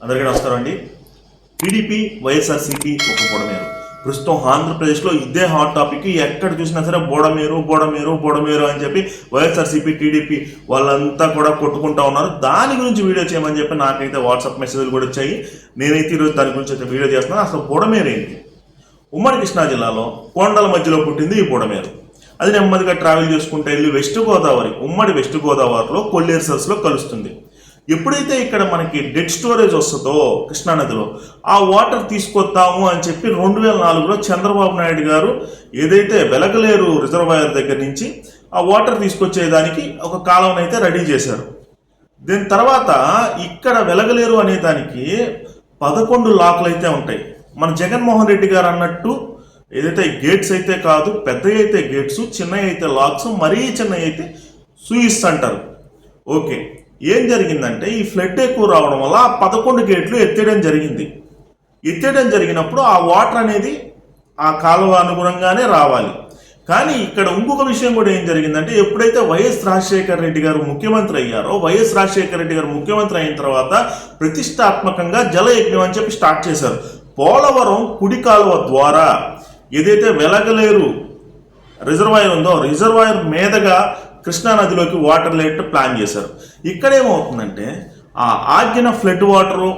అందరికీ నమస్కారం అండి. టీడీపీ వైఎస్ఆర్సీపీ ఒక బుడమేరు. ప్రస్తుతం ఆంధ్రప్రదేశ్లో ఇదే హాట్ టాపిక్. ఎక్కడ చూసినా సరే బుడమేరు అని చెప్పి వైఎస్ఆర్సీపీ టీడీపీ వాళ్ళంతా కూడా కొట్టుకుంటా ఉన్నారు. దాని గురించి వీడియో చేయమని చెప్పి నాకైతే వాట్సాప్ మెసేజ్లు కూడా వచ్చాయి. నేనైతే ఈరోజు దాని గురించి అయితే వీడియో చేస్తున్నాను. అసలు బుడమేరు ఏంటి? ఉమ్మడి కృష్ణా జిల్లాలో కొండల మధ్యలో పుట్టింది ఈ బుడమేరు. అది నెమ్మదిగా ట్రావెల్ చేసుకుంటూ వెళ్ళి ఉమ్మడి వెస్ట్ గోదావరిలో కొల్లేరు సరస్సులో కలుస్తుంది. ఎప్పుడైతే ఇక్కడ మనకి డెడ్ స్టోరేజ్ వస్తుందో కృష్ణానదిలో ఆ వాటర్ తీసుకొస్తాము అని చెప్పి 2004లో చంద్రబాబు నాయుడు గారు ఏదైతే వెలగలేరు రిజర్వాయర్ దగ్గర నుంచి ఆ వాటర్ తీసుకొచ్చేదానికి ఒక కాలం అయితే రెడీ చేశారు. దీని తర్వాత ఇక్కడ వెలగలేరు అనే దానికి 11 లాక్లు అయితే ఉంటాయి. మన జగన్మోహన్ రెడ్డి గారు అన్నట్టు ఏదైతే గేట్స్ అయితే కాదు, పెద్దవి అయితే గేట్స్, చిన్నవి అయితే లాక్స్, మరీ చిన్నవి అయితే సూయిస్ అంటారు. ఓకే, ఏం జరిగిందంటే ఈ ఫ్లడ్ ఎక్కువ రావడం వల్ల ఆ 11 గేట్లు ఎత్తేయడం జరిగినప్పుడు ఆ వాటర్ అనేది ఆ కాలువ అనుగుణంగానే రావాలి. కానీ ఇక్కడ ఇంకొక విషయం కూడా ఏం జరిగిందంటే, ఎప్పుడైతే వైఎస్ రాజశేఖర రెడ్డి గారు ముఖ్యమంత్రి అయ్యారో, వైఎస్ రాజశేఖర రెడ్డి గారు ముఖ్యమంత్రి అయిన తర్వాత ప్రతిష్టాత్మకంగా జలయజ్ఞం అని చెప్పి స్టార్ట్ చేశారు. పోలవరం కుడి కాలువ ద్వారా ఏదైతే వెలగలేరు రిజర్వాయర్ ఉందో రిజర్వాయర్ మీదగా కృష్ణానదిలోకి వాటర్ లెట్ ప్లాన్ చేశారు. ఇక్కడేమవుతుందంటే ఆ ఆగిన ఫ్లడ్ వాటరు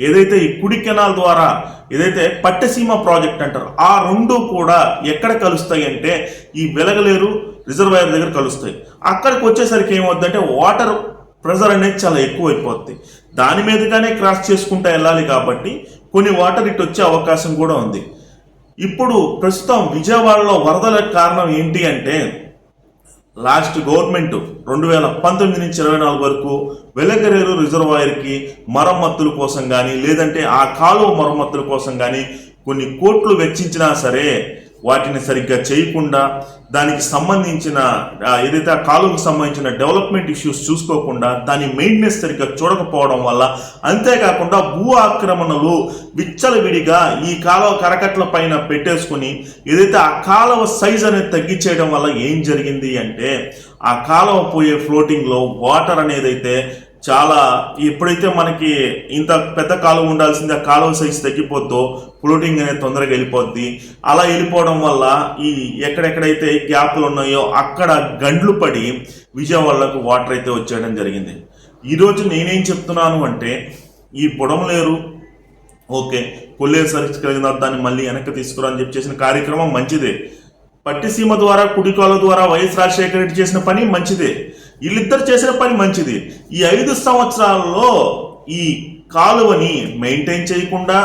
ఏదైతే ఈ కుడి కెనాల్ ద్వారా ఏదైతే పట్టసీమ ప్రాజెక్ట్ అంటారు, ఆ రెండు కూడా ఎక్కడ కలుస్తాయి అంటే ఈ వెలగలేరు రిజర్వాయర్ దగ్గర కలుస్తాయి. అక్కడికి వచ్చేసరికి ఏమవుతుందంటే వాటర్ ప్రెజర్ అనేది చాలా ఎక్కువ అయిపోద్ది. దాని మీదగానే క్రాస్ చేసుకుంటూ వెళ్ళాలి కాబట్టి కొన్ని వాటర్ ఇటు వచ్చే అవకాశం కూడా ఉంది. ఇప్పుడు ప్రస్తుతం విజయవాడలో వరదలకు కారణం ఏంటి అంటే, లాస్ట్ గవర్నమెంట్ 2019 నుంచి 24 వరకు వెలగలేరు రిజర్వాయర్కి మరమ్మతుల కోసం కానీ, లేదంటే ఆ కాలువ మరమ్మతుల కోసం కానీ కొన్ని కోట్లు వెచ్చించినా సరే వాటిని సరిగ్గా చేయకుండా, దానికి సంబంధించిన ఏదైతే ఆ కాలువకు సంబంధించిన డెవలప్మెంట్ ఇష్యూస్ చూసుకోకుండా, దాని మెయింటెనెన్స్ సరిగ్గా చూడకపోవడం వల్ల, అంతేకాకుండా భూ ఆక్రమణలు విచ్చలవిడిగా ఈ కాలువ కరకట్ల పైన పెట్టేసుకుని ఏదైతే ఆ కాలువ సైజ్ అనేది తగ్గించేయడం వల్ల ఏం జరిగింది అంటే, ఆ కాలువ పోయే ఫ్లోటింగ్లో వాటర్ అనేది అయితే చాలా, ఎప్పుడైతే మనకి ఇంత పెద్ద కాలువ ఉండాల్సింది ఆ కాలువ సైజ్ తగ్గిపోద్దో ఫ్లోటింగ్ అనేది తొందరగా వెళ్ళిపోద్ది. అలా వెళ్ళిపోవడం వల్ల ఈ ఎక్కడెక్కడైతే గ్యాప్లు ఉన్నాయో అక్కడ గండ్లు పడి విజయవాడలకు వాటర్ అయితే వచ్చేయడం జరిగింది. ఈరోజు నేనేం చెప్తున్నాను అంటే, ఈ బుడమలేరు ఓకే కొల్లేరు సరస్సు కలిగిన దాన్ని మళ్ళీ వెనక్కి తీసుకురాని చెప్పి చేసిన కార్యక్రమం మంచిదే. పట్టిసీమ ద్వారా కుడికాలువ ద్వారా వైఎస్ రాజశేఖర రెడ్డి చేసిన పని మంచిదే. వీళ్ళిద్దరు చేసిన పని మంచిది. ఈ 5 సంవత్సరాల్లో ఈ కాలువని మెయింటైన్ చేయకుండా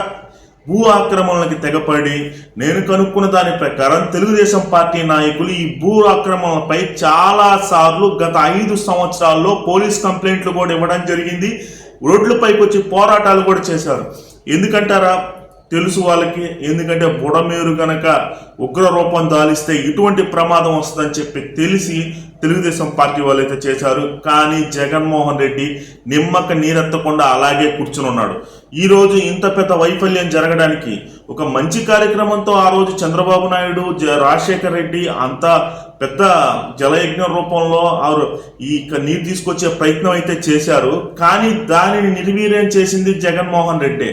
భూ ఆక్రమణలకి తెగపడి, నేను కనుక్కున్న దాని ప్రకారం తెలుగుదేశం పార్టీ నాయకులు ఈ భూ ఆక్రమణలపై చాలా సార్లు గత 5 సంవత్సరాల్లో పోలీస్ కంప్లైంట్లు కూడా ఇవ్వడం జరిగింది. రోడ్లపైకి వచ్చి పోరాటాలు కూడా చేశారు. ఎందుకంటారా? తెలుసు వాళ్ళకి. ఎందుకంటే బుడమేరు గనక ఉగ్ర రూపం దాలిస్తే ఇటువంటి ప్రమాదం వస్తుందని చెప్పి తెలిసి తెలుగుదేశం పార్టీ వాళ్ళు అయితే చేశారు. కానీ జగన్మోహన్ రెడ్డి నిమ్మక నీరెత్తకుండా అలాగే కూర్చుని ఉన్నాడు. ఈరోజు ఇంత పెద్ద వైఫల్యం జరగడానికి ఒక మంచి కార్యక్రమంతో ఆ రోజు చంద్రబాబు నాయుడు, రాజశేఖర్ రెడ్డి అంత పెద్ద జలయజ్ఞం రూపంలో ఈ నీరు తీసుకొచ్చే ప్రయత్నం అయితే చేశారు. కానీ దానిని నిర్వీర్యం చేసింది జగన్మోహన్ రెడ్డి.